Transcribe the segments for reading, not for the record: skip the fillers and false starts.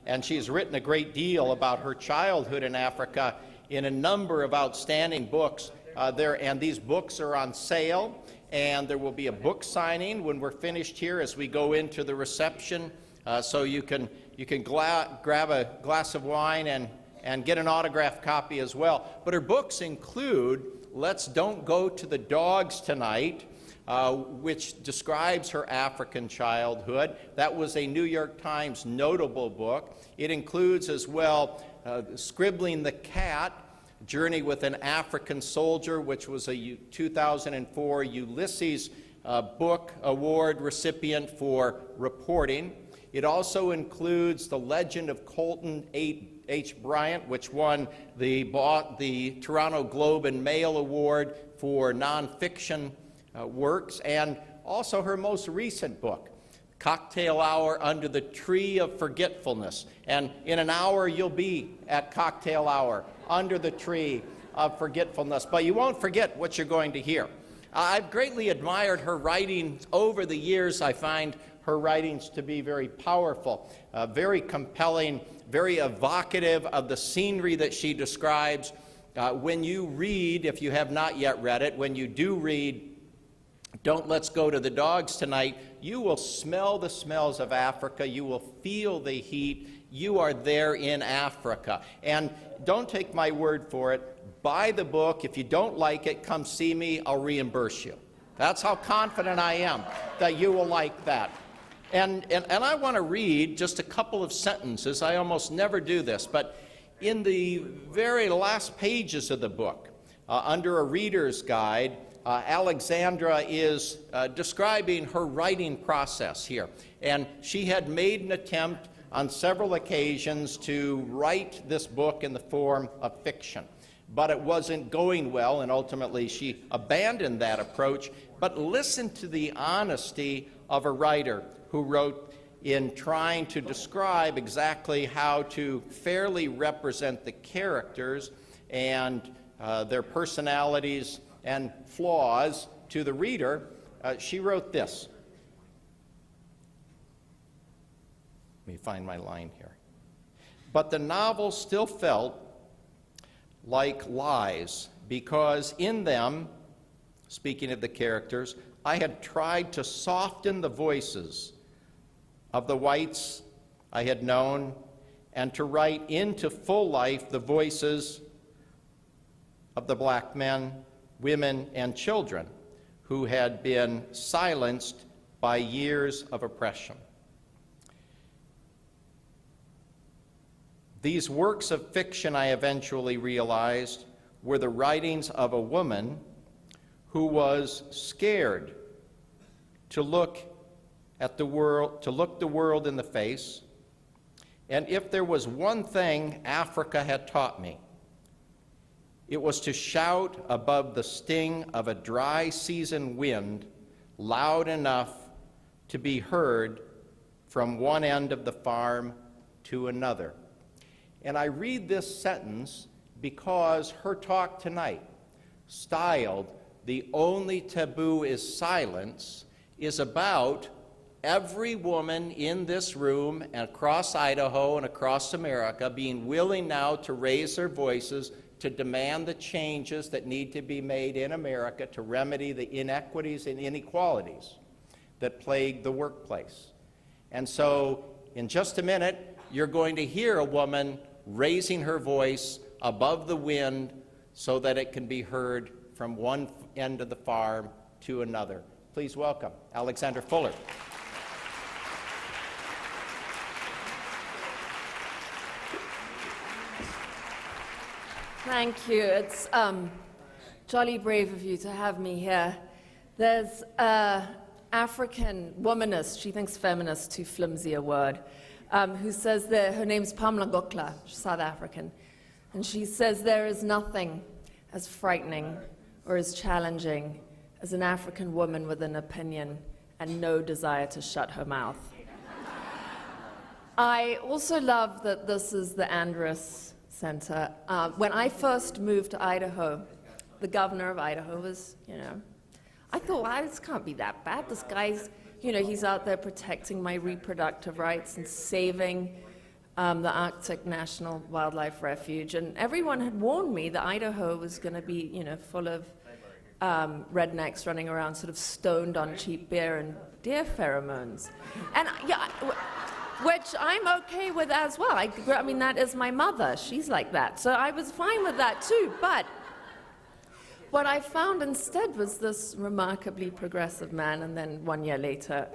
and she's written a great deal about her childhood in Africa in a number of outstanding books. And these books are on sale, and there will be a book signing when we're finished here as we go into the reception, so you can grab a glass of wine and get an autographed copy as well. But her books include Let's Don't Go to the Dogs Tonight, which describes her African childhood. That was a New York Times notable book. It includes as well Scribbling the Cat, Journey with an African Soldier, which was a 2004 Ulysses Book Award recipient for reporting. It also includes The Legend of Colton H. Bryant, which won the Toronto Globe and Mail Award for nonfiction works, and also her most recent book, Cocktail Hour Under the Tree of Forgetfulness. And in an hour, you'll be at Cocktail Hour under the Tree of Forgetfulness, but you won't forget what you're going to hear. I've greatly admired her writings over the years. I find her writings to be very powerful, very compelling, very evocative of the scenery that she describes. When you read, if you have not yet read it, when you do read Don't Let's Go to the Dogs Tonight, you will smell the smells of Africa. You will feel the heat. You are there in Africa. And don't take my word for it. Buy the book. If you don't like it, come see me. I'll reimburse you. That's how confident I am that you will like that. And I want to read just a couple of sentences. I almost never do this, but in the very last pages of the book, under a reader's guide, Alexandra is describing her writing process here. And she had made an attempt on several occasions to write this book in the form of fiction. But it wasn't going well, and ultimately she abandoned that approach. But listen to the honesty of a writer who wrote in trying to describe exactly how to fairly represent the characters and their personalities and flaws to the reader. She wrote this. Let me find my line here. But the novel still felt like lies because in them, speaking of the characters, I had tried to soften the voices of the whites I had known and to write into full life the voices of the black men, women, and children who had been silenced by years of oppression. These works of fiction, I eventually realized, were the writings of a woman who was scared to look at the world, to look the world in the face. And if there was one thing Africa had taught me, it was to shout above the sting of a dry season wind loud enough to be heard from one end of the farm to another. And I read this sentence because her talk tonight, styled "The Only Taboo is Silence," is about every woman in this room and across Idaho and across America being willing now to raise their voices to demand the changes that need to be made in America to remedy the inequities and inequalities that plague the workplace. And so in just a minute, you're going to hear a woman raising her voice above the wind so that it can be heard from one end of the farm to another. Please welcome Alexandra Fuller. Thank you. It's jolly brave of you to have me here. There's an African womanist, she thinks feminist too flimsy a word, who says that her name's Pamela Gokla, she's South African, and she says there is nothing as frightening or as challenging as an African woman with an opinion and no desire to shut her mouth. I also love that this is the Andrus Center. When I first moved to Idaho, the governor of Idaho was, I thought, wow, this can't be that bad. This guy's, he's out there protecting my reproductive rights and saving the Arctic National Wildlife Refuge, and everyone had warned me that Idaho was going to be, full of rednecks running around sort of stoned on cheap beer and deer pheromones. And which I'm okay with as well. I mean, that is my mother. She's like that. So I was fine with that too. But what I found instead was this remarkably progressive man, and then 1 year later,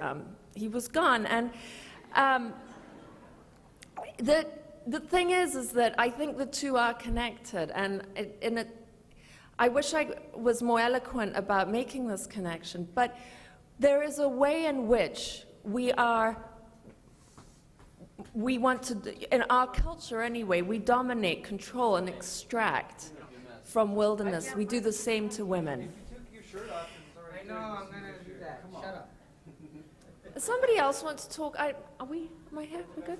he was gone. And the thing is that I think the two are connected, and I wish I was more eloquent about making this connection, but there is a way in which we want to, in our culture anyway, we dominate, control, and extract from wilderness. We do the same to women. I know, I'm going to do that. Shut up. Somebody else wants to talk. Am I here? We good?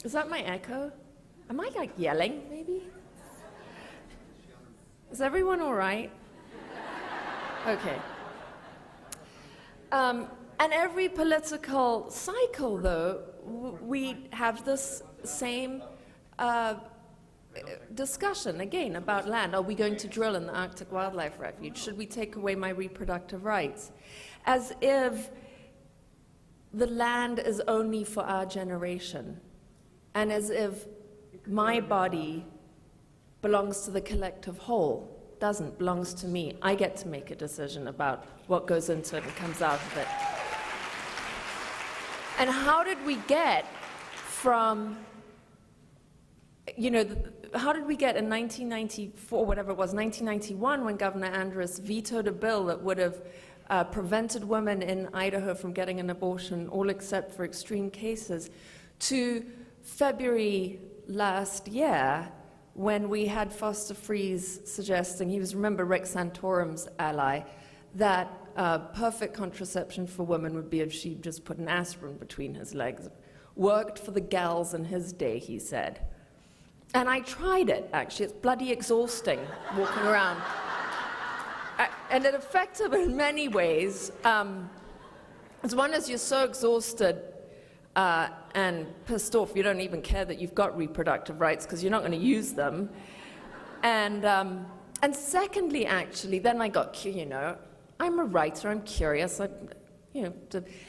Is that my echo? Am I like yelling, maybe? Is everyone all right? Okay. And every political cycle, though, we have this same discussion, again, about land. Are we going to drill in the Arctic Wildlife Refuge? Should we take away my reproductive rights? As if the land is only for our generation, and as if my body belongs to the collective whole. Doesn't, belongs to me. I get to make a decision about what goes into it and comes out of it. And how did we get from, how did we get in 1994, whatever it was, 1991, when Governor Andrus vetoed a bill that would have prevented women in Idaho from getting an abortion, all except for extreme cases, to February last year, when we had Foster Friess suggesting, he was, remember, Rick Santorum's ally, that perfect contraception for women would be if she just put an aspirin between his legs. Worked for the gals in his day, he said. And I tried it, actually. It's bloody exhausting, walking around. And it affected me in many ways. As one is, you're so exhausted and pissed off, you don't even care that you've got reproductive rights because you're not going to use them. And secondly, actually, then I got, I'm a writer, I'm curious, and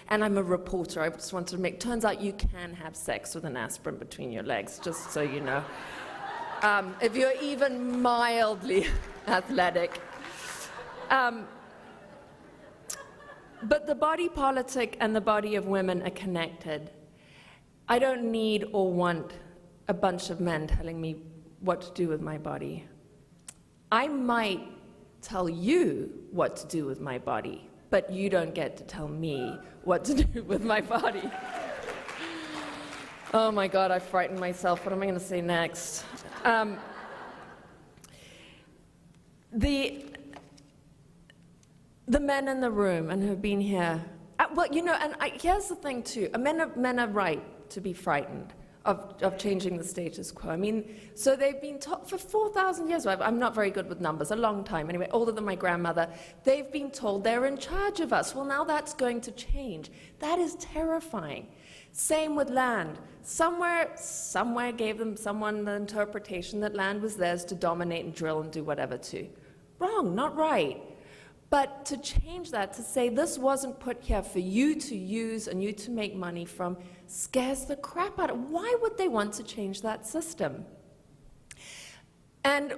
I'm a reporter. I just wanted to make, turns out you can have sex with an aspirin between your legs, just so you know. If you're even mildly athletic. But the body politic and the body of women are connected. I don't need or want a bunch of men telling me what to do with my body. I might tell you what to do with my body, but you don't get to tell me what to do with my body. Oh my God, I frightened myself. What am I going to say next? The men in the room and who've been here, here's the thing too, men are right to be frightened of changing the status quo. I mean, so they've been taught for 4,000 years, I'm not very good with numbers, a long time anyway, older than my grandmother, they've been told they're in charge of us. Well, now that's going to change. That is terrifying. Same with land. Somewhere gave someone the interpretation that land was theirs to dominate and drill and do whatever to. Wrong, not right. But to change that, to say this wasn't put here for you to use and you to make money from, scares the crap out of it. Why would they want to change that system? And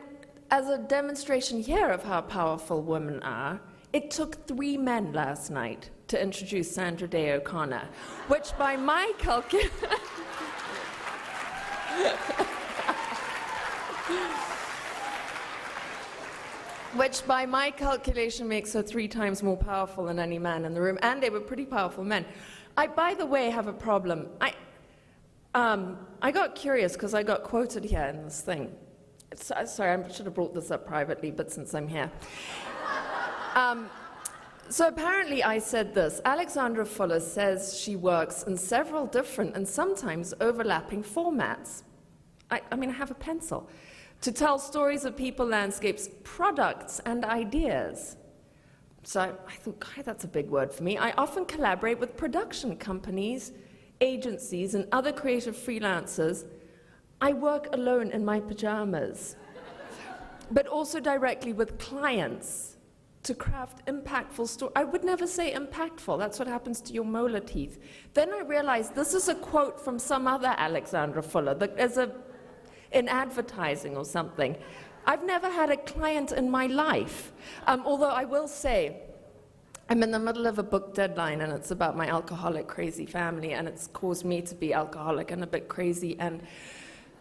as a demonstration here of how powerful women are, it took 3 men last night to introduce Sandra Day O'Connor, which by my calculation makes her 3 times more powerful than any man in the room, and they were pretty powerful men. I, by the way, have a problem. I got curious because I got quoted here in this thing. Sorry, I should have brought this up privately, but since I'm here. So apparently I said this. Alexandra Fuller says she works in several different and sometimes overlapping formats. I have a pencil. To tell stories of people, landscapes, products, and ideas. So I thought, God, that's a big word for me. I often collaborate with production companies agencies and other creative freelancers, I work alone in my pajamas, but also directly with clients to craft impactful stories. I would never say impactful, that's what happens to your molar teeth. Then I realized this is a quote from some other Alexandra Fuller, that there's in advertising or something. I've never had a client in my life, although I will say, I'm in the middle of a book deadline, and it's about my alcoholic, crazy family, and it's caused me to be alcoholic and a bit crazy, and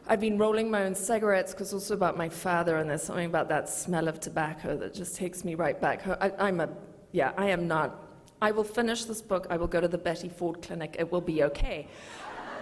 I've been rolling my own cigarettes because also about my father, and there's something about that smell of tobacco that just takes me right back home. I am not. I will finish this book, I will go to the Betty Ford Clinic, it will be okay.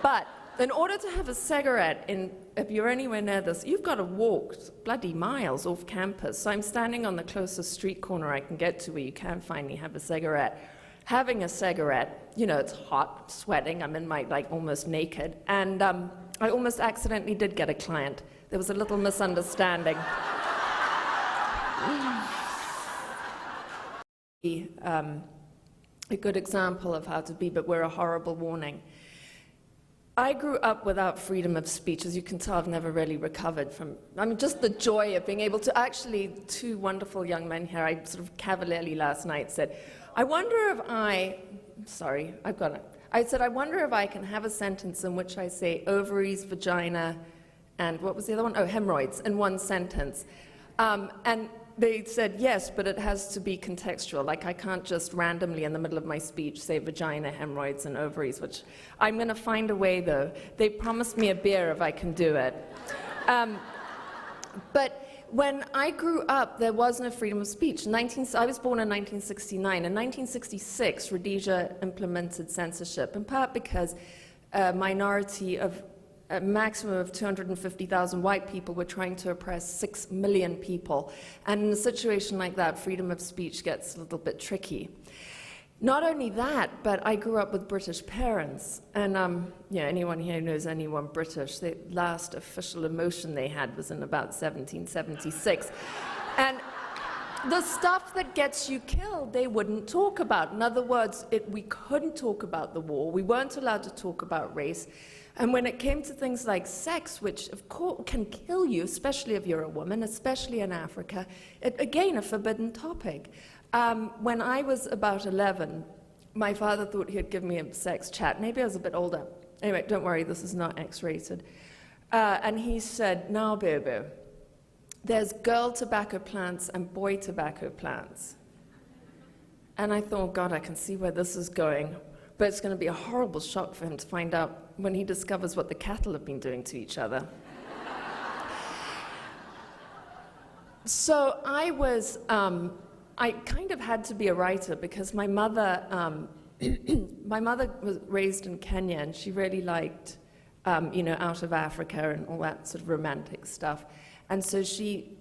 But in order to have a cigarette, if you're anywhere near this, you've got to walk bloody miles off campus. So I'm standing on the closest street corner I can get to where you can finally have a cigarette. Having a cigarette, you know, it's hot, sweating, I'm in my, almost naked, and I almost accidentally did get a client. There was a little misunderstanding. A good example of how to be, but we're a horrible warning. I grew up without freedom of speech. As you can tell, I've never really recovered from, just the joy of being able to, actually, two wonderful young men here, I sort of cavalierly last night said, I wonder if I wonder if I can have a sentence in which I say ovaries, vagina, and what was the other one? Oh, hemorrhoids, in one sentence. And they said, yes, but it has to be contextual. Like, I can't just randomly in the middle of my speech say vagina, hemorrhoids, and ovaries, which I'm going to find a way, though. They promised me a beer if I can do it. But when I grew up, there was no freedom of speech. I was born in 1969. In 1966, Rhodesia implemented censorship, in part because a minority of a maximum of 250,000 white people were trying to oppress 6 million people. And in a situation like that, freedom of speech gets a little bit tricky. Not only that, but I grew up with British parents. And anyone here knows anyone British, the last official emotion they had was in about 1776. And the stuff that gets you killed, they wouldn't talk about. In other words, we couldn't talk about the war. We weren't allowed to talk about race. And when it came to things like sex, which of course can kill you, especially if you're a woman, especially in Africa, again, a forbidden topic. When I was about 11, my father thought he'd give me a sex chat. Maybe I was a bit older. Anyway, don't worry, this is not X-rated. And he said, now, Bobo, there's girl tobacco plants and boy tobacco plants. And I thought, God, I can see where this is going. But it's going to be a horrible shock for him to find out when he discovers what the cattle have been doing to each other. So I kind of had to be a writer because my mother was raised in Kenya, and she really liked, out of Africa and all that sort of romantic stuff. And so she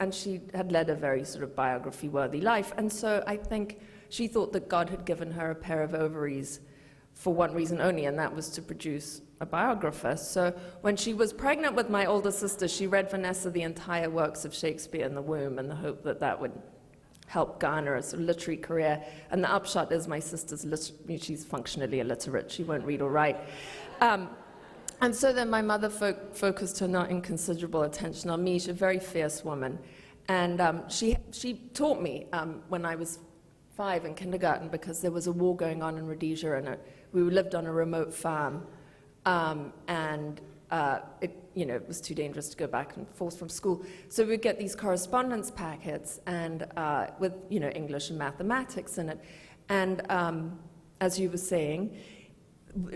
had led a very sort of biography-worthy life. And so I think she thought that God had given her a pair of ovaries for one reason only, and that was to produce a biographer. So when she was pregnant with my older sister, she read Vanessa the entire works of Shakespeare in the womb in the hope that that would help garner a sort of literary career. And the upshot is my sister's she's functionally illiterate. She won't read or write. And so then my mother focused her not inconsiderable attention on me. She's a very fierce woman. And she taught me when I was 5 in kindergarten, because there was a war going on in Rhodesia, and we lived on a remote farm, it was too dangerous to go back and forth from school. So we'd get these correspondence packets, and with English and mathematics in it. And as you were saying,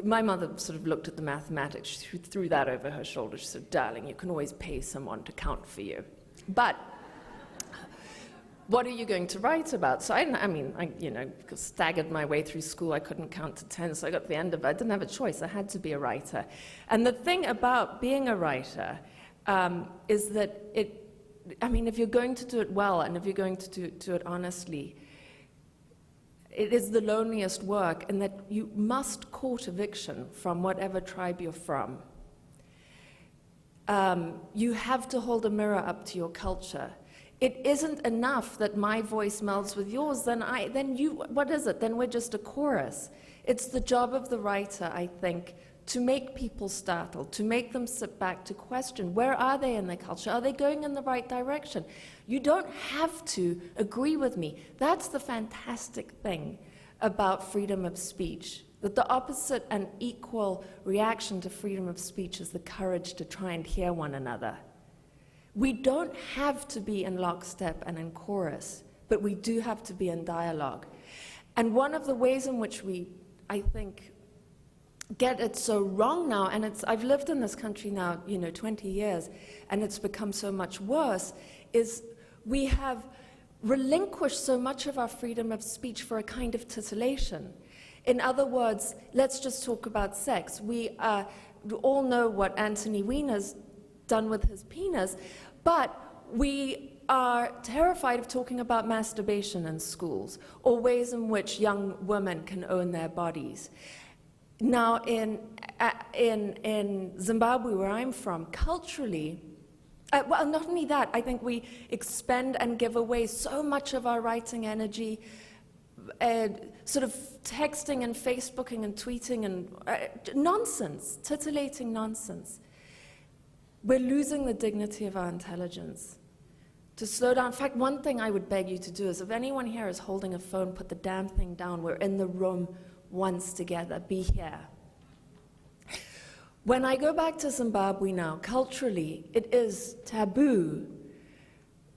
my mother sort of looked at the mathematics. She threw that over her shoulder. She said, "Darling, you can always pay someone to count for you." But what are you going to write about? So I staggered my way through school. I couldn't count to 10, so I got to the end of it. I didn't have a choice. I had to be a writer. And the thing about being a writer is that if you're going to do it well, and if you're going to do it honestly, it is the loneliest work, in that you must court eviction from whatever tribe you're from. You have to hold a mirror up to your culture. It isn't enough that my voice melds with yours, what is it? Then we're just a chorus. It's the job of the writer, I think, to make people startled, to make them sit back to question, where are they in their culture? Are they going in the right direction? You don't have to agree with me. That's the fantastic thing about freedom of speech, that the opposite and equal reaction to freedom of speech is the courage to try and hear one another. We don't have to be in lockstep and in chorus, but we do have to be in dialogue. And one of the ways in which we, I think, get it so wrong now, and I've lived in this country now, 20 years, and it's become so much worse, is we have relinquished so much of our freedom of speech for a kind of titillation. In other words, let's just talk about sex. We all know what Anthony Weiner's done with his penis, but we are terrified of talking about masturbation in schools, or ways in which young women can own their bodies. Now, in Zimbabwe, where I'm from, culturally, well, not only that, I think we expend and give away so much of our writing energy, sort of texting and Facebooking and tweeting and nonsense, titillating nonsense. We're losing the dignity of our intelligence. To slow down. In fact, one thing I would beg you to do is, if anyone here is holding a phone, put the damn thing down. We're in the room once together. Be here. When I go back to Zimbabwe now, culturally, it is taboo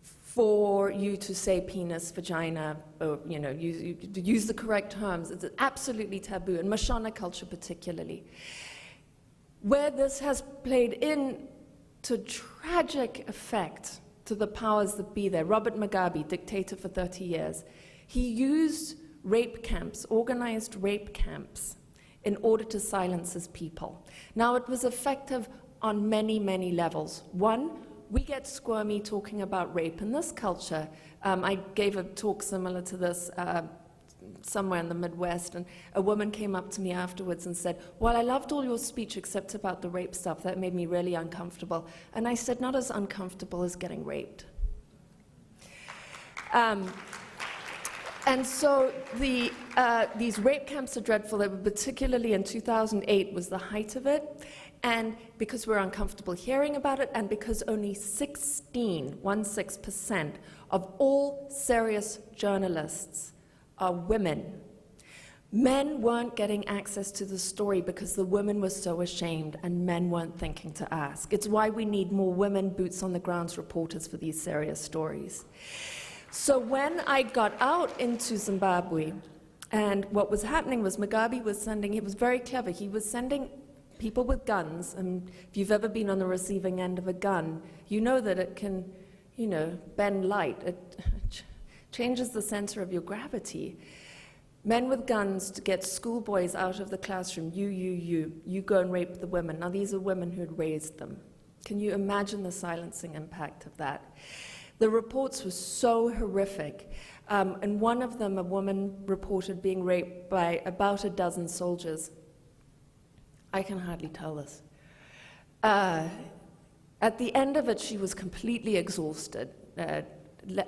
for you to say penis, vagina, or, use the correct terms. It's absolutely taboo, in Mashona culture particularly. Where this has played into tragic effect to the powers that be there. Robert Mugabe, dictator for 30 years, he used rape camps, organized rape camps, in order to silence his people. Now, it was effective on many, many levels. One, we get squirmy talking about rape in this culture. I gave a talk similar to this somewhere in the Midwest, and a woman came up to me afterwards and said, well, I loved all your speech except about the rape stuff. That made me really uncomfortable. And I said, not as uncomfortable as getting raped. And so these rape camps are dreadful. They were particularly in 2008 was the height of it. And because we're uncomfortable hearing about it, and because only 16% of all serious journalists are women. Men weren't getting access to the story because the women were so ashamed and men weren't thinking to ask. It's why we need more women boots on the ground reporters for these serious stories. So when I got out into Zimbabwe, and what was happening was Mugabe was sending, he was very clever, he was sending people with guns, and if you've ever been on the receiving end of a gun, you know that it can, bend light. It changes the center of your gravity. Men with guns to get schoolboys out of the classroom. You go and rape the women. Now, these are women who had raised them. Can you imagine the silencing impact of that? The reports were so horrific. And one of them, a woman reported being raped by about a dozen soldiers. I can hardly tell this. At the end of it, she was completely exhausted,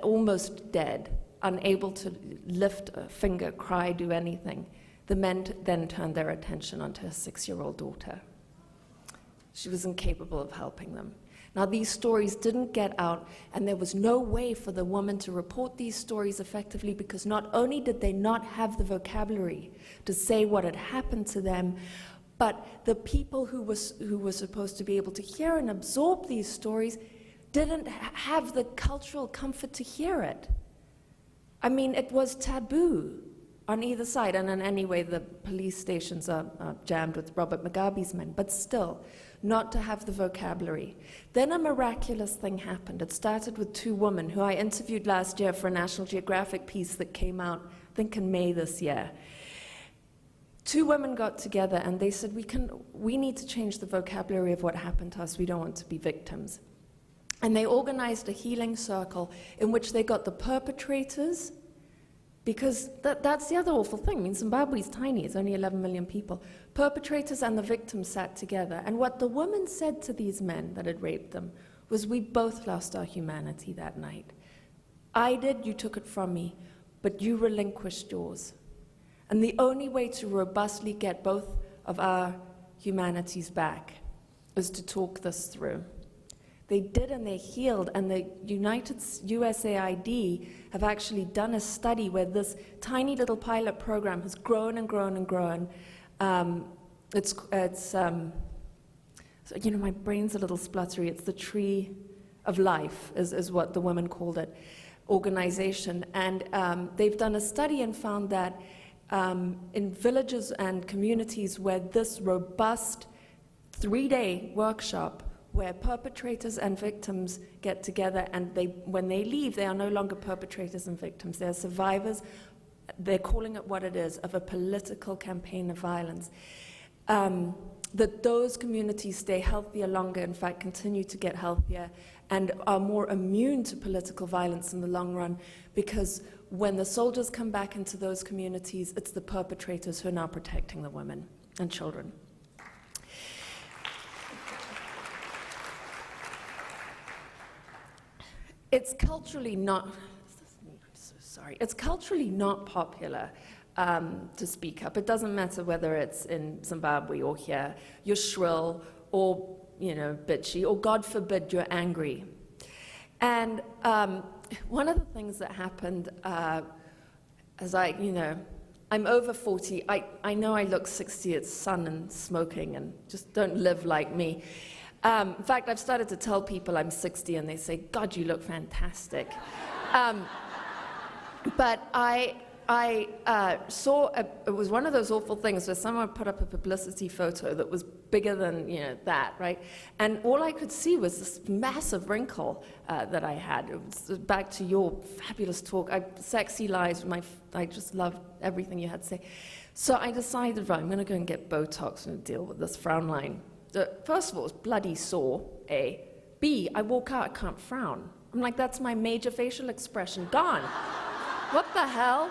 almost dead, unable to lift a finger, cry, do anything. The men then turned their attention onto her 6-year-old daughter. She was incapable of helping them. Now, these stories didn't get out, and there was no way for the woman to report these stories effectively, because not only did they not have the vocabulary to say what had happened to them, but the people who were supposed to be able to hear and absorb these stories didn't have the cultural comfort to hear it. I mean, it was taboo on either side, and in any way the police stations are jammed with Robert Mugabe's men, but still, not to have the vocabulary. Then a miraculous thing happened. It started with 2 women who I interviewed last year for a National Geographic piece that came out, I think in May this year. 2 women got together and they said, we need to change the vocabulary of what happened to us. We don't want to be victims. And they organized a healing circle in which they got the perpetrators, because that's the other awful thing. I mean, Zimbabwe's tiny, it's only 11 million people. Perpetrators and the victims sat together. And what the woman said to these men that had raped them was, we both lost our humanity that night. I did, you took it from me, but you relinquished yours. And the only way to robustly get both of our humanity's back, is to talk this through. They did, and they healed, and the USAID have actually done a study where this tiny little pilot program has grown and grown and grown. So, you know, my brain's a little spluttery. It's the Tree of Life, is what the women called it, organization. And they've done a study and found that in villages and communities where this robust 3-day workshop, where perpetrators and victims get together, and when they leave, they are no longer perpetrators and victims. They are survivors. They're calling it what it is, of a political campaign of violence. That those communities stay healthier longer, in fact, continue to get healthier, and are more immune to political violence in the long run, because when the soldiers come back into those communities, it's the perpetrators who are now protecting the women and children. It's culturally not, it's culturally not popular to speak up. It doesn't matter whether it's in Zimbabwe or here. You're shrill or, you know, bitchy, or God forbid you're angry. And one of the things that happened as I'm over 40. I know I look 60. It's sun and smoking, and just don't live like me. In fact, I've started to tell people I'm 60, and they say, God, you look fantastic. But I saw, it was one of those awful things where someone put up a publicity photo that was bigger than, you know, that, right? And all I could see was this massive wrinkle that I had. It was back to your fabulous talk. Sexy Lies, I just loved everything you had to say. So I decided, right, I'm going to go and get Botox and deal with this frown line. First of all, it's bloody sore, A. B, I walk out, I can't frown. I'm like, that's my major facial expression, gone. What the hell?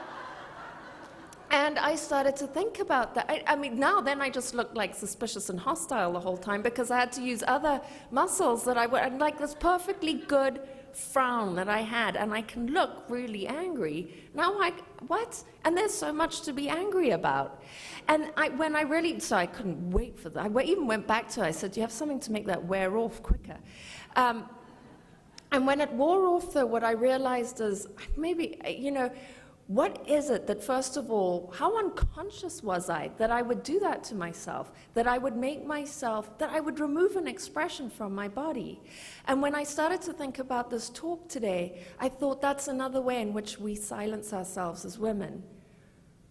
And I started to think about that. I mean, then I just looked like suspicious and hostile the whole time, because I had to use other muscles that I'd like this perfectly good frown that I had, and I can look really angry. Now what? And there's so much to be angry about. And so I couldn't wait for that. I even went back to her. I said, do you have something to make that wear off quicker? And when it wore off, though, what I realized is maybe, you know, what is it that, first of all, how unconscious was I that I would do that to myself, that I would that I would remove an expression from my body? And when I started to think about this talk today, I thought that's another way in which we silence ourselves as women.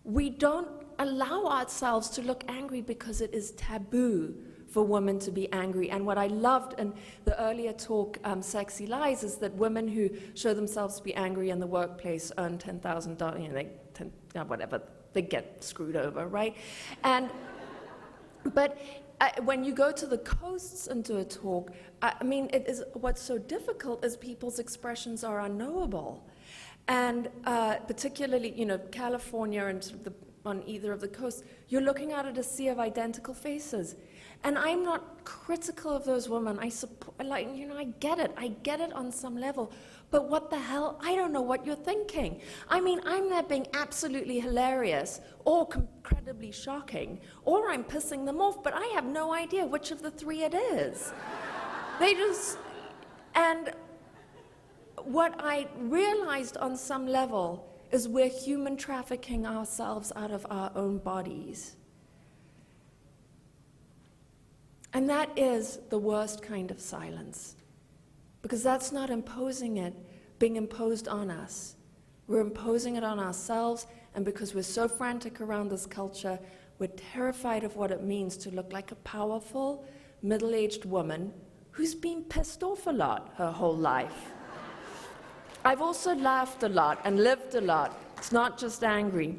We don't allow ourselves to look angry because it is taboo for women to be angry. And what I loved in the earlier talk, Sexy Lies, is that women who show themselves to be angry in the workplace earn $10,000, you know, whatever, they get screwed over, right? But when you go to the coasts and do a talk, I mean, what's so difficult is people's expressions are unknowable. And particularly, you know, California and sort of on either of the coasts, you're looking out at a sea of identical faces. And I'm not critical of those women. I get it on some level. But what the hell? I don't know what you're thinking. I mean, I'm there being absolutely hilarious, or incredibly shocking, or I'm pissing them off, but I have no idea which of the three it is. And what I realized on some level is we're human trafficking ourselves out of our own bodies. And that is the worst kind of silence, because that's not being imposed on us. We're imposing it on ourselves, and because we're so frantic around this culture, we're terrified of what it means to look like a powerful, middle-aged woman who's been pissed off a lot her whole life. I've also laughed a lot and lived a lot. It's not just angry.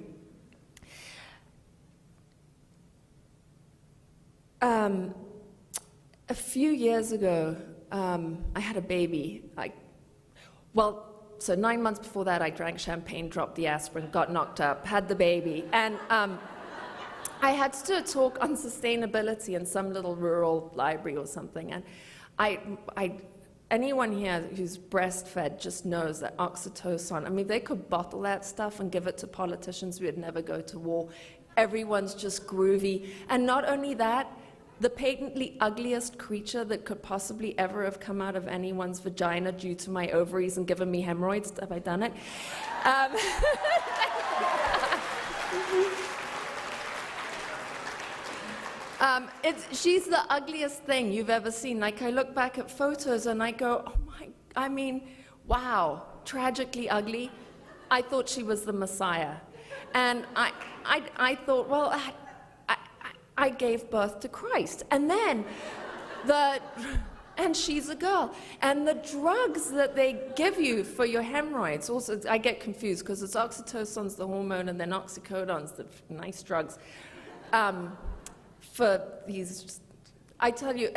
A few years ago, I had a baby. So 9 months before that, I drank champagne, dropped the aspirin, got knocked up, had the baby. And I had to do a talk on sustainability in some little rural library or something. And anyone here who's breastfed just knows that oxytocin, I mean, they could bottle that stuff and give it to politicians who would never go to war. Everyone's just groovy. And not only that, the patently ugliest creature that could possibly ever have come out of anyone's vagina due to my ovaries and given me hemorrhoids. Have I done it? She's the ugliest thing you've ever seen. Like, I look back at photos and I go, oh my, I mean, wow, tragically ugly. I thought she was the Messiah. And I thought, well, I gave birth to Christ. And then and she's a girl. And the drugs that they give you for your hemorrhoids, also, I get confused because it's oxytocin's the hormone and then oxycodone's the nice drugs. For these, I tell you,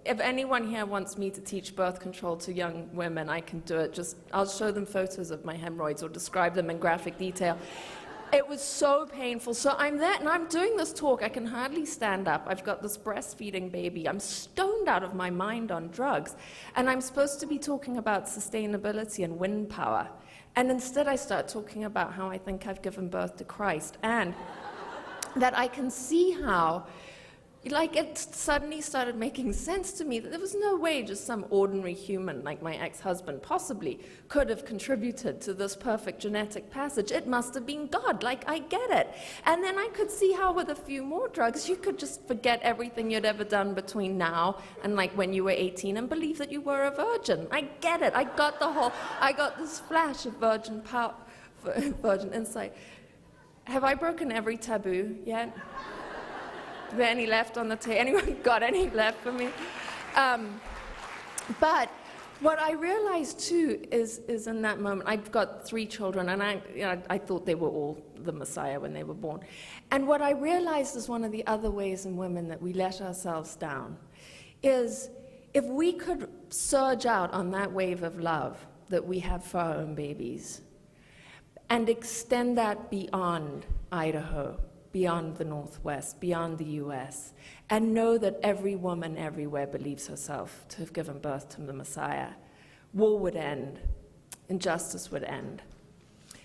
if anyone here wants me to teach birth control to young women, I can do it. I'll show them photos of my hemorrhoids or describe them in graphic detail. It was so painful. So I'm there, and I'm doing this talk. I can hardly stand up. I've got this breastfeeding baby. I'm stoned out of my mind on drugs. And I'm supposed to be talking about sustainability and wind power. And instead I start talking about how I think I've given birth to Christ, and that I can see how, like, it suddenly started making sense to me that there was no way just some ordinary human like my ex-husband possibly could have contributed to this perfect genetic passage. It must have been God. Like, I get it. And then I could see how with a few more drugs you could just forget everything you'd ever done between now and like when you were 18 and believe that you were a virgin. I get it. I got this flash of virgin power, virgin insight. Have I broken every taboo yet? Is there any left on the table? Anyone got any left for me? But what I realized too is in that moment, I've got 3 children, and I thought they were all the Messiah when they were born. And what I realized is one of the other ways in women that we let ourselves down is if we could surge out on that wave of love that we have for our own babies and extend that beyond Idaho, beyond the Northwest, beyond the US, and know that every woman everywhere believes herself to have given birth to the Messiah, war would end, injustice would end,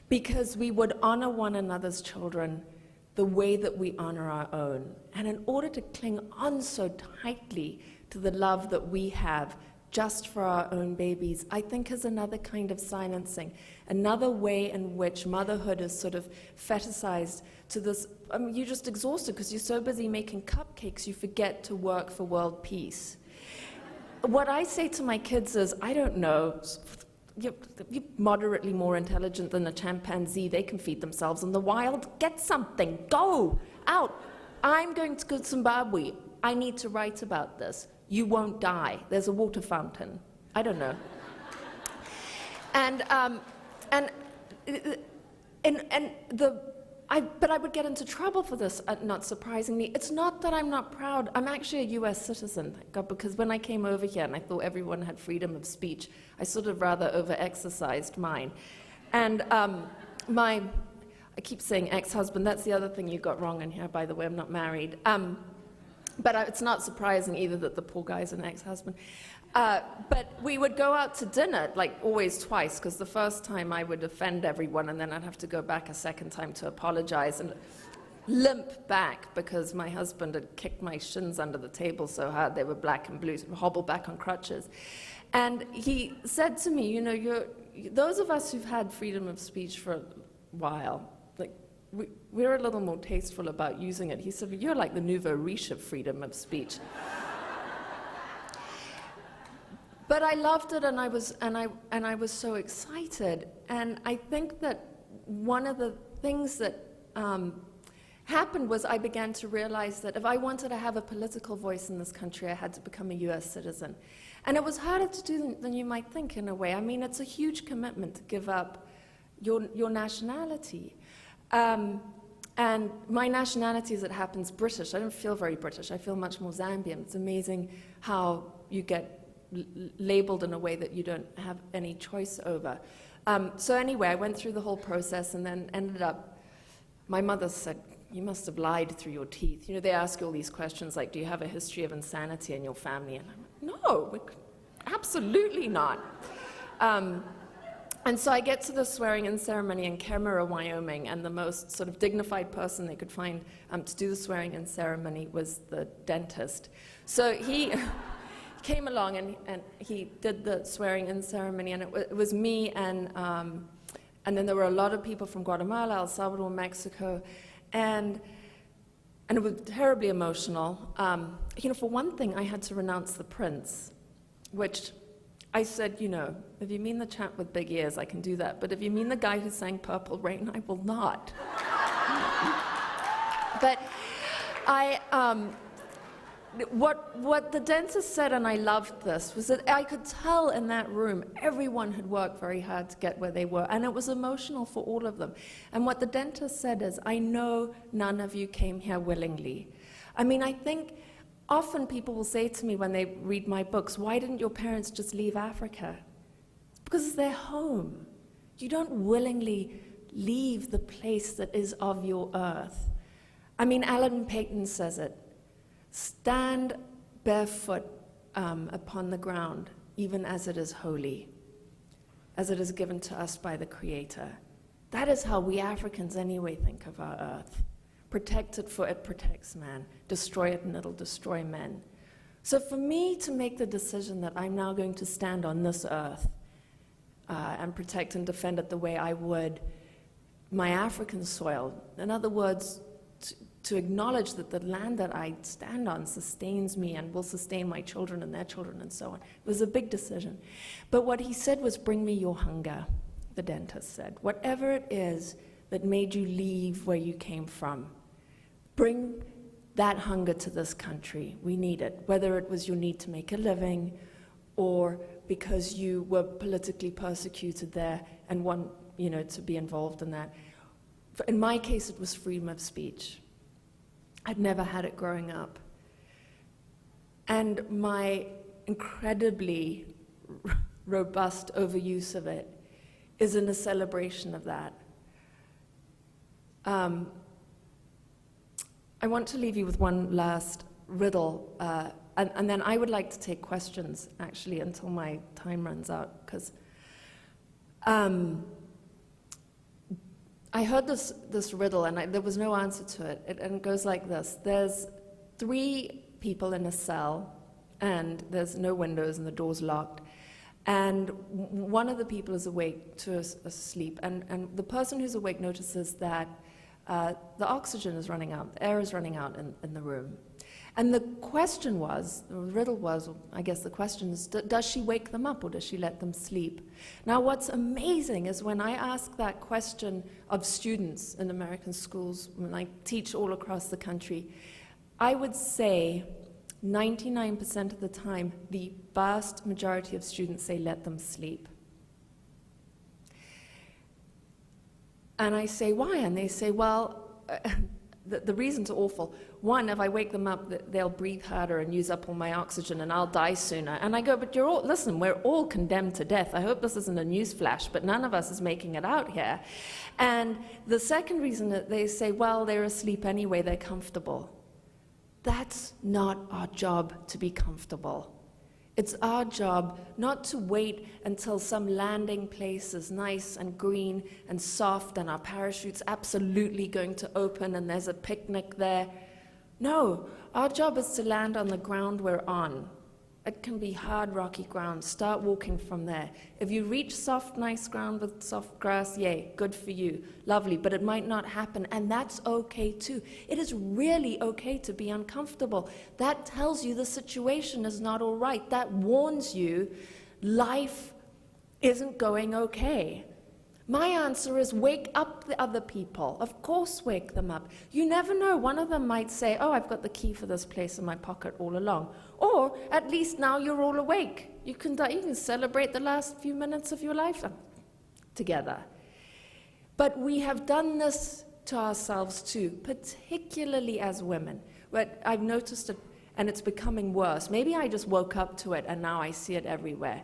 because we would honor one another's children the way that we honor our own. And in order to cling on so tightly to the love that we have just for our own babies, I think is another kind of silencing, another way in which motherhood is sort of fetishized to this. I mean, you're just exhausted because you're so busy making cupcakes, you forget to work for world peace. What I say to my kids is, I don't know, you're moderately more intelligent than a chimpanzee. They can feed themselves in the wild. Get something. Go out. I'm going to go to Zimbabwe. I need to write about this. You won't die. There's a water fountain. I don't know. But I would get into trouble for this, not surprisingly. It's not that I'm not proud. I'm actually a US citizen, thank God, because when I came over here and I thought everyone had freedom of speech, I sort of rather over-exercised mine. And I keep saying ex-husband, that's the other thing you got wrong in here, by the way, I'm not married. But it's not surprising either that the poor guy's an ex-husband. But we would go out to dinner, like always twice, because the first time I would offend everyone, and then I'd have to go back a second time to apologize and limp back because my husband had kicked my shins under the table so hard they were black and blue, so hobble back on crutches. And he said to me, you know, those of us who've had freedom of speech for a while, like, we're a little more tasteful about using it. He said, you're like the nouveau riche of freedom of speech. But I loved it, and I was so excited. And I think that one of the things that happened was I began to realize that if I wanted to have a political voice in this country, I had to become a US citizen. And it was harder to do than you might think, in a way. I mean, it's a huge commitment to give up your nationality. And my nationality, as it happens, British. I don't feel very British. I feel much more Zambian. It's amazing how you get labeled in a way that you don't have any choice over. So anyway, I went through the whole process and then ended up, my mother said, you must have lied through your teeth. You know, they ask you all these questions like, do you have a history of insanity in your family? And I'm like, no, absolutely not. And so I get to the swearing-in ceremony in Kemmerer, Wyoming, and the most sort of dignified person they could find to do the swearing-in ceremony was the dentist. So he came along and he did the swearing-in ceremony, and it was me and then there were a lot of people from Guatemala, El Salvador, Mexico, and it was terribly emotional. For one thing, I had to renounce the prince, which I said, if you mean the chap with big ears, I can do that. But if you mean the guy who sang Purple Rain, I will not. But what the dentist said, and I loved this, was that I could tell in that room everyone had worked very hard to get where they were, and it was emotional for all of them. And what the dentist said is, I know none of you came here willingly. I mean, I think often people will say to me when they read my books, why didn't your parents just leave Africa? It's because it's their home. You don't willingly leave the place that is of your earth. I mean, Alan Paton says it. Stand barefoot upon the ground, even as it is holy, as it is given to us by the Creator. That is how we Africans anyway think of our earth. Protect it, for it protects man. Destroy it, and it'll destroy men. So for me to make the decision that I'm now going to stand on this earth and protect and defend it the way I would my African soil, in other words, to acknowledge that the land that I stand on sustains me and will sustain my children and their children and so on, it was a big decision. But what he said was, bring me your hunger, the dentist said. Whatever it is that made you leave where you came from, bring that hunger to this country. We need it, whether it was your need to make a living or because you were politically persecuted there and want, to be involved in that. In my case, it was freedom of speech. I'd never had it growing up. And my incredibly robust overuse of it is in a celebration of that. I want to leave you with one last riddle, and then I would like to take questions, actually, until my time runs out, because I heard this riddle, and there was no answer to it, and it goes like this. There's 3 people in a cell, and there's no windows, and the door's locked, and one of the people is awake to asleep, and the person who's awake notices that the oxygen is running out, the air is running out in the room. And the question was, the riddle was, I guess the question is, does she wake them up or does she let them sleep? Now what's amazing is when I ask that question of students in American schools, when I teach all across the country, I would say 99% of the time, the vast majority of students say let them sleep. And I say, why? And they say, well, the reasons are awful. One, if I wake them up, they'll breathe harder and use up all my oxygen and I'll die sooner. And I go, but listen, we're all condemned to death. I hope this isn't a news flash, but none of us is making it out here. And the second reason that they say, well, they're asleep anyway, they're comfortable. That's not our job to be comfortable. It's our job not to wait until some landing place is nice and green and soft and our parachute's absolutely going to open and there's a picnic there. No, our job is to land on the ground we're on. It can be hard, rocky ground. Start walking from there. If you reach soft, nice ground with soft grass, yay, good for you. Lovely, but it might not happen, and that's okay too. It is really okay to be uncomfortable. That tells you the situation is not all right. That warns you life isn't going okay. My answer is wake up the other people. Of course, wake them up. You never know. One of them might say, oh, I've got the key for this place in my pocket all along. Or at least now you're all awake. You can celebrate the last few minutes of your life together. But we have done this to ourselves too, particularly as women. But I've noticed it, and it's becoming worse. Maybe I just woke up to it and now I see it everywhere.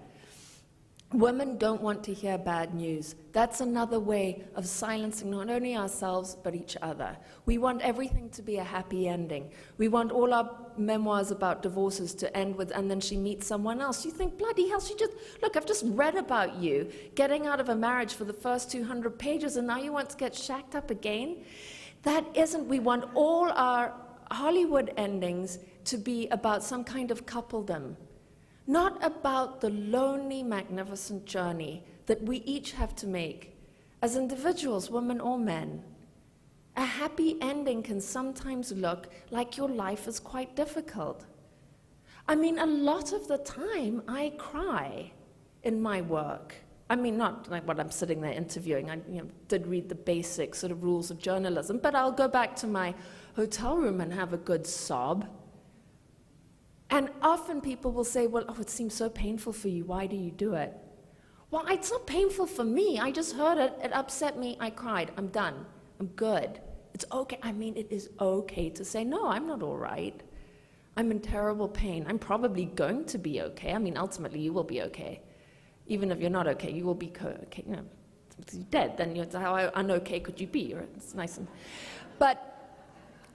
Women don't want to hear bad news. That's another way of silencing not only ourselves, but each other. We want everything to be a happy ending. We want all our memoirs about divorces to end with, and then she meets someone else. You think, bloody hell, look, I've just read about you getting out of a marriage for the first 200 pages, and now you want to get shacked up again? That isn't, we want all our Hollywood endings to be about some kind of coupledom. Not about the lonely, magnificent journey that we each have to make as individuals, women or men. A happy ending can sometimes look like your life is quite difficult. I mean, a lot of the time I cry in my work. I mean, not like what I'm sitting there interviewing. I did read the basic sort of rules of journalism, but I'll go back to my hotel room and have a good sob. And often people will say, well, oh, it seems so painful for you. Why do you do it? Well, it's not painful for me. I just heard it. It upset me. I cried. I'm done. I'm good. It's okay. I mean, it is okay to say, no, I'm not all right. I'm in terrible pain. I'm probably going to be okay. I mean, ultimately, you will be okay. Even if you're not okay, you will be okay. You know, if you're dead, then how un-okay could you be? It's nice. But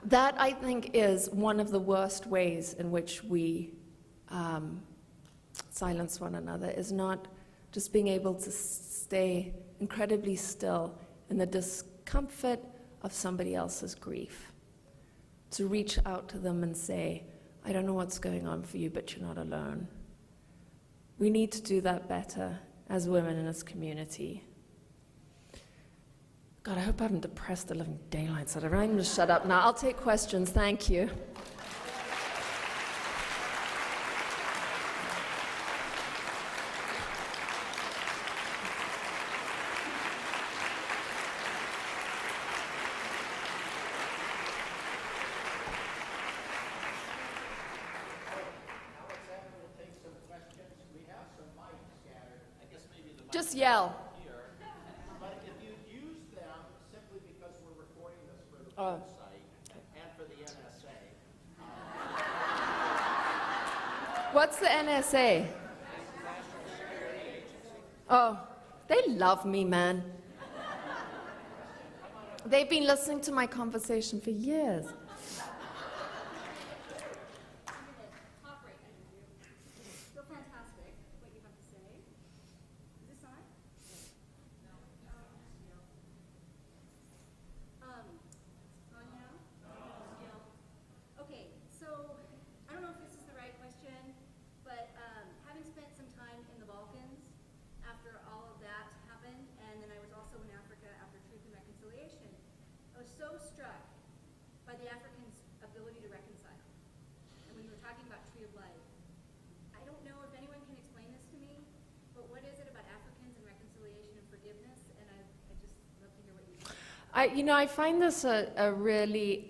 that, I think, is one of the worst ways in which we silence one another, is not just being able to stay incredibly still in the discomfort of somebody else's grief. To reach out to them and say, I don't know what's going on for you, but you're not alone. We need to do that better as women in this community. God, I hope I haven't depressed the living daylights out of it. I'm going to shut up now. I'll take questions. Thank you. Just yell. But if you use them simply because we're recording this for the website and for the NSA. What's the NSA? Oh, they love me, man. They've been listening to my conversation for years. So fantastic what you have to say. Is this on? On now? Okay, so I don't know if this is the right question, but having spent some time in the Balkans after all of that happened, and then I was also in Africa after Truth and Reconciliation, I was so struck by the Africans' ability to reconcile. And when you were talking about Tree of Life, I don't know if anyone can explain this to me, but what is it about Africans and reconciliation and forgiveness? And I just love to hear what you think. I find this a really,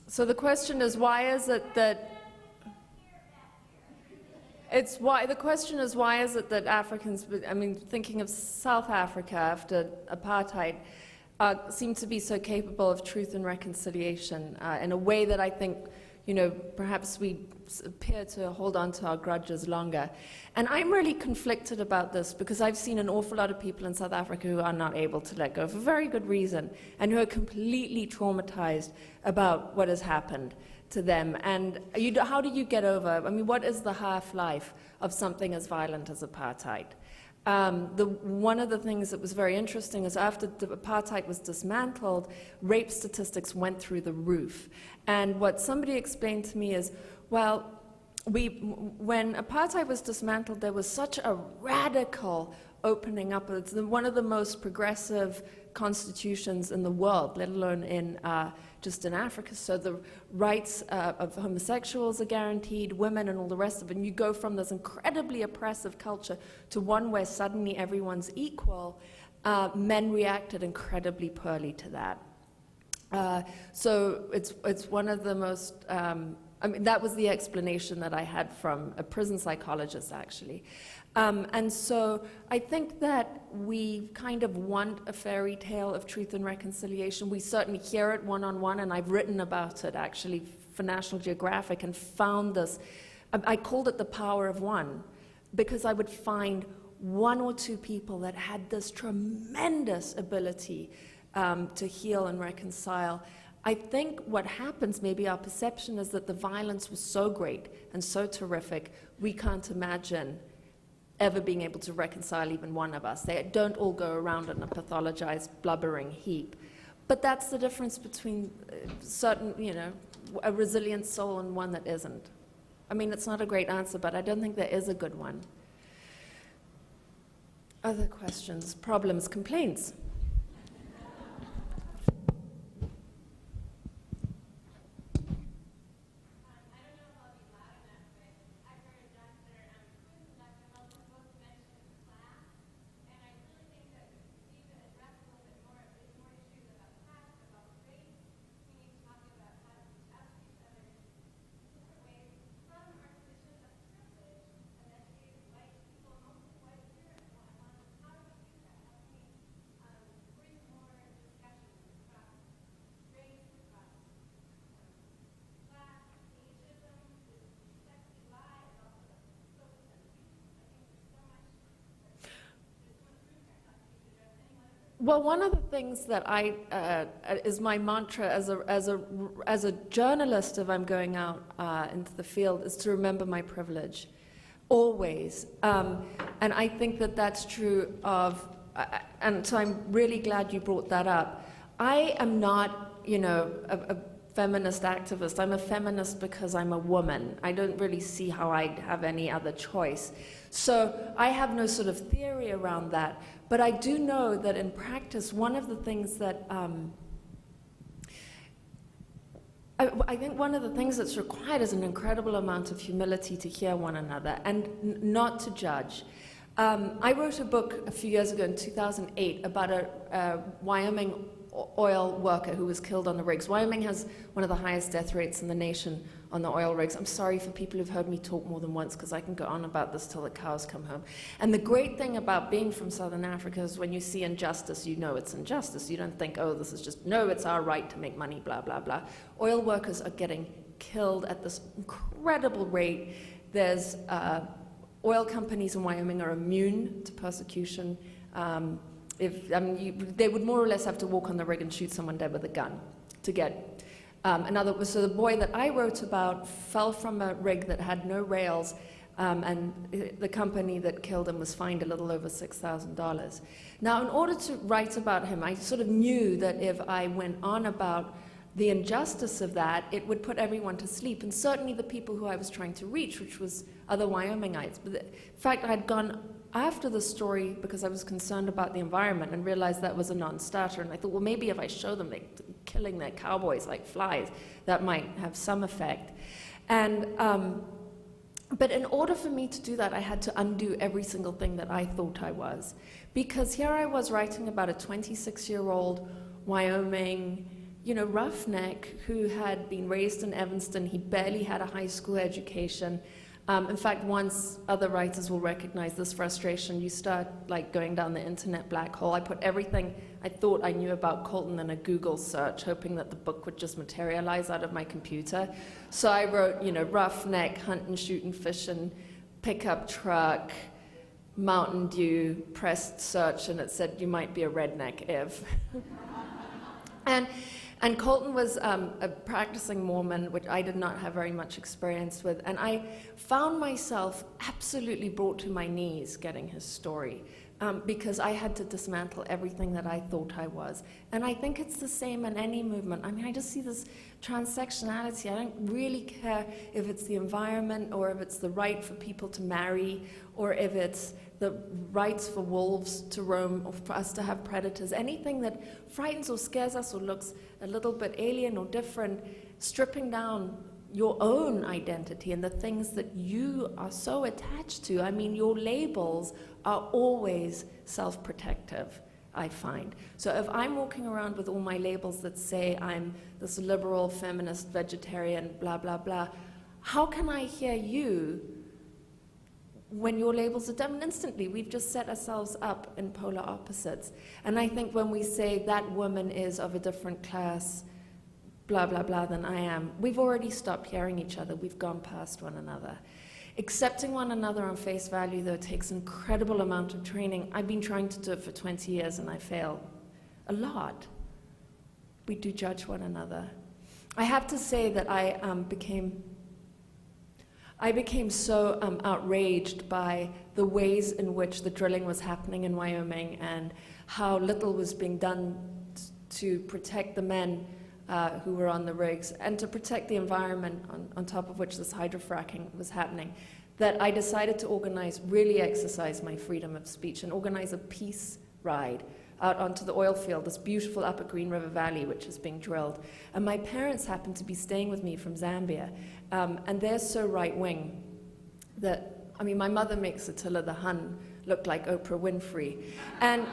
so the question is, why is it that, the question is, why is it that Africans, I mean, thinking of South Africa after apartheid, seem to be so capable of truth and reconciliation in a way that I think, perhaps we appear to hold on to our grudges longer. And I'm really conflicted about this because I've seen an awful lot of people in South Africa who are not able to let go for very good reason and who are completely traumatized about what has happened to them. And how do you get over, I mean, what is the half-life of something as violent as apartheid? One of the things that was very interesting is after the apartheid was dismantled, rape statistics went through the roof. And what somebody explained to me is, well, when apartheid was dismantled, there was such a radical opening up. It's one of the most progressive constitutions in the world, let alone in just in Africa. So the rights of homosexuals are guaranteed, women and all the rest of it. And you go from this incredibly oppressive culture to one where suddenly everyone's equal. Men reacted incredibly poorly to that. So it's one of the most, I mean, that was the explanation that I had from a prison psychologist, actually. And so I think that we kind of want a fairy tale of truth and reconciliation. We certainly hear it one-on-one, and I've written about it, actually, for National Geographic, and found this. I called it the power of one, because I would find one or two people that had this tremendous ability to heal and reconcile. I think what happens, maybe our perception, is that the violence was so great and so terrific, we can't imagine ever being able to reconcile even one of us. They don't all go around in a pathologized, blubbering heap. But that's the difference between certain, a resilient soul and one that isn't. I mean, it's not a great answer, but I don't think there is a good one. Other questions, problems, complaints? Well, one of the things that is my mantra as a journalist, if I'm going out into the field, is to remember my privilege, always. And I think that that's true of, and so I'm really glad you brought that up. I am not, a feminist activist. I'm a feminist because I'm a woman. I don't really see how I'd have any other choice. So I have no sort of theory around that. But I do know that in practice, one of the things that I think one of the things that's required is an incredible amount of humility to hear one another and not to judge. I wrote a book a few years ago in 2008 about a Wyoming oil worker who was killed on the rigs. Wyoming has one of the highest death rates in the nation on the oil rigs. I'm sorry for people who've heard me talk more than once, because I can go on about this till the cows come home. And the great thing about being from Southern Africa is when you see injustice, you know it's injustice. You don't think, oh, this is just, no, it's our right to make money, blah, blah, blah. Oil workers are getting killed at this incredible rate. There's oil companies in Wyoming are immune to persecution. They would more or less have to walk on the rig and shoot someone dead with a gun to get so the boy that I wrote about fell from a rig that had no rails, and the company that killed him was fined a little over $6,000. Now, in order to write about him, I sort of knew that if I went on about the injustice of that, it would put everyone to sleep, and certainly the people who I was trying to reach, which was other Wyomingites. But in fact, I had gone after the story because I was concerned about the environment and realized that was a non-starter. And I thought, well, maybe if I show them they're killing their cowboys like flies, that might have some effect. And but in order for me to do that, I had to undo every single thing that I thought I was. Because here I was writing about a 26-year-old Wyoming, roughneck who had been raised in Evanston. He barely had a high school education. In fact, once other writers will recognize this frustration, you start going down the internet black hole. I put everything I thought I knew about Colton in a Google search, hoping that the book would just materialize out of my computer. So I wrote, roughneck, hunting, shooting, fishing, pickup truck, Mountain Dew, pressed search, and it said you might be a redneck if. And Colton was a practicing Mormon, which I did not have very much experience with. And I found myself absolutely brought to my knees getting his story, because I had to dismantle everything that I thought I was. And I think it's the same in any movement. I mean, I just see this transsectionality. I don't really care if it's the environment, or if it's the right for people to marry, or if it's the rights for wolves to roam, or for us to have predators. Anything that frightens or scares us or looks a little bit alien or different, stripping down your own identity and the things that you are so attached to. I mean, your labels are always self-protective, I find. So if I'm walking around with all my labels that say I'm this liberal, feminist, vegetarian, blah, blah, blah, how can I hear you when your labels are done? Instantly, we've just set ourselves up in polar opposites. And I think when we say that woman is of a different class, blah, blah, blah, than I am, we've already stopped hearing each other. We've gone past one another. Accepting one another on face value, though, takes an incredible amount of training. I've been trying to do it for 20 years and I fail a lot. We do judge one another. I have to say that I became so outraged by the ways in which the drilling was happening in Wyoming and how little was being done to protect the men who were on the rigs and to protect the environment on top of which this hydrofracking was happening, that I decided to really exercise my freedom of speech and organize a peace ride out onto the oil field, this beautiful upper Green River Valley, which is being drilled. And my parents happened to be staying with me from Zambia, and they're so right-wing that, I mean, my mother makes Attila the Hun look like Oprah Winfrey. And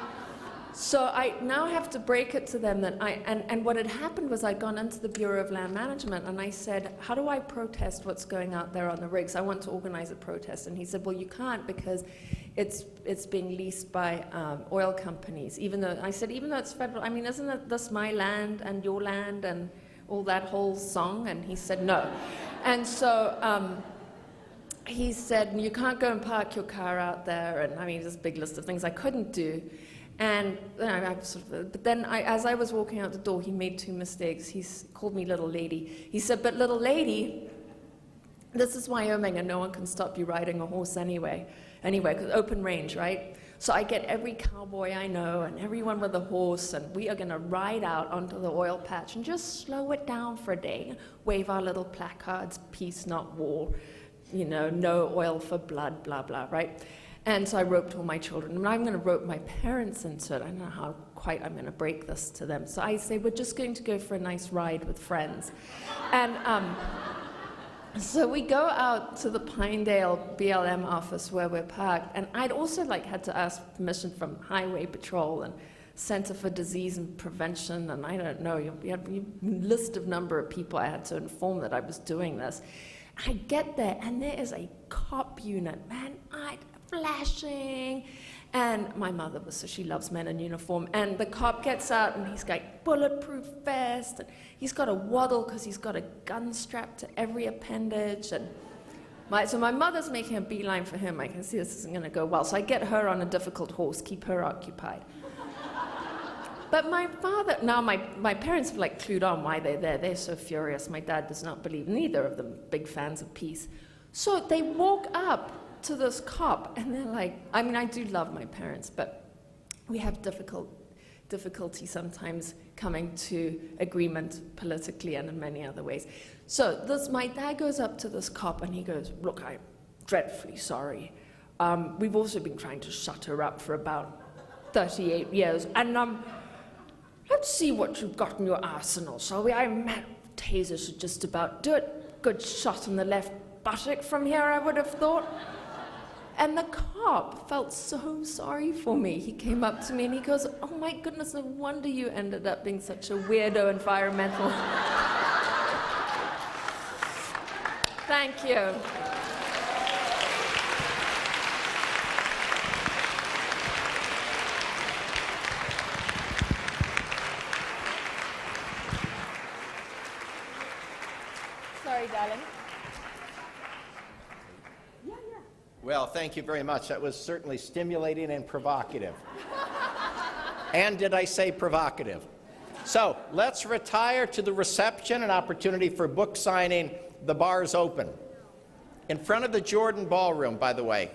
so I now have to break it to them that and what had happened was I'd gone into the Bureau of Land Management and I said, how do I protest what's going out there on the rigs? I want to organize a protest. And he said, well, you can't because it's being leased by oil companies. Even though it's federal, I mean, isn't this my land and your land and all that whole song? And he said, no. And so he said, you can't go and park your car out there. And I mean, there's a big list of things I couldn't do. And but then as I was walking out the door, he made two mistakes. He called me little lady. He said, but little lady, this is Wyoming and no one can stop you riding a horse anyway, because open range, right? So I get every cowboy I know and everyone with a horse, and we are going to ride out onto the oil patch and just slow it down for a day, wave our little placards, peace, not war, no oil for blood, blah, blah, right? And so I roped all my children, and I'm going to rope my parents into it. I don't know how quite I'm going to break this to them. So I say, we're just going to go for a nice ride with friends. And so we go out to the Pinedale BLM office where we're parked, and I'd also had to ask permission from Highway Patrol and Center for Disease and Prevention, and I don't know, you have a list of number of people I had to inform that I was doing this. I get there, and there is a cop unit, man, flashing, and my mother so she loves men in uniform, and the cop gets out and he's got bulletproof vest and he's got a waddle because he's got a gun strapped to every appendage, and so my mother's making a beeline for him. I can see this isn't going to go well, so I get her on a difficult horse, keep her occupied. But my father, now my parents have clued on why they're there. They're so furious. My dad does not believe, neither of them big fans of peace. So they walk up to this cop, and they're like, I mean, I do love my parents, but we have difficulty sometimes coming to agreement politically and in many other ways. So my dad goes up to this cop, and he goes, look, I'm dreadfully sorry. We've also been trying to shut her up for about 38 years, and let's see what you've got in your arsenal, shall we? Taser should just about do it. Good shot in the left buttock from here, I would have thought. And the cop felt so sorry for me. He came up to me and he goes, oh my goodness, no wonder you ended up being such a weirdo environmental. Thank you. Sorry, darling. Well, thank you very much. That was certainly stimulating and provocative. And did I say provocative? So let's retire to the reception, an opportunity for book signing. The bar's open. In front of the Jordan Ballroom, by the way.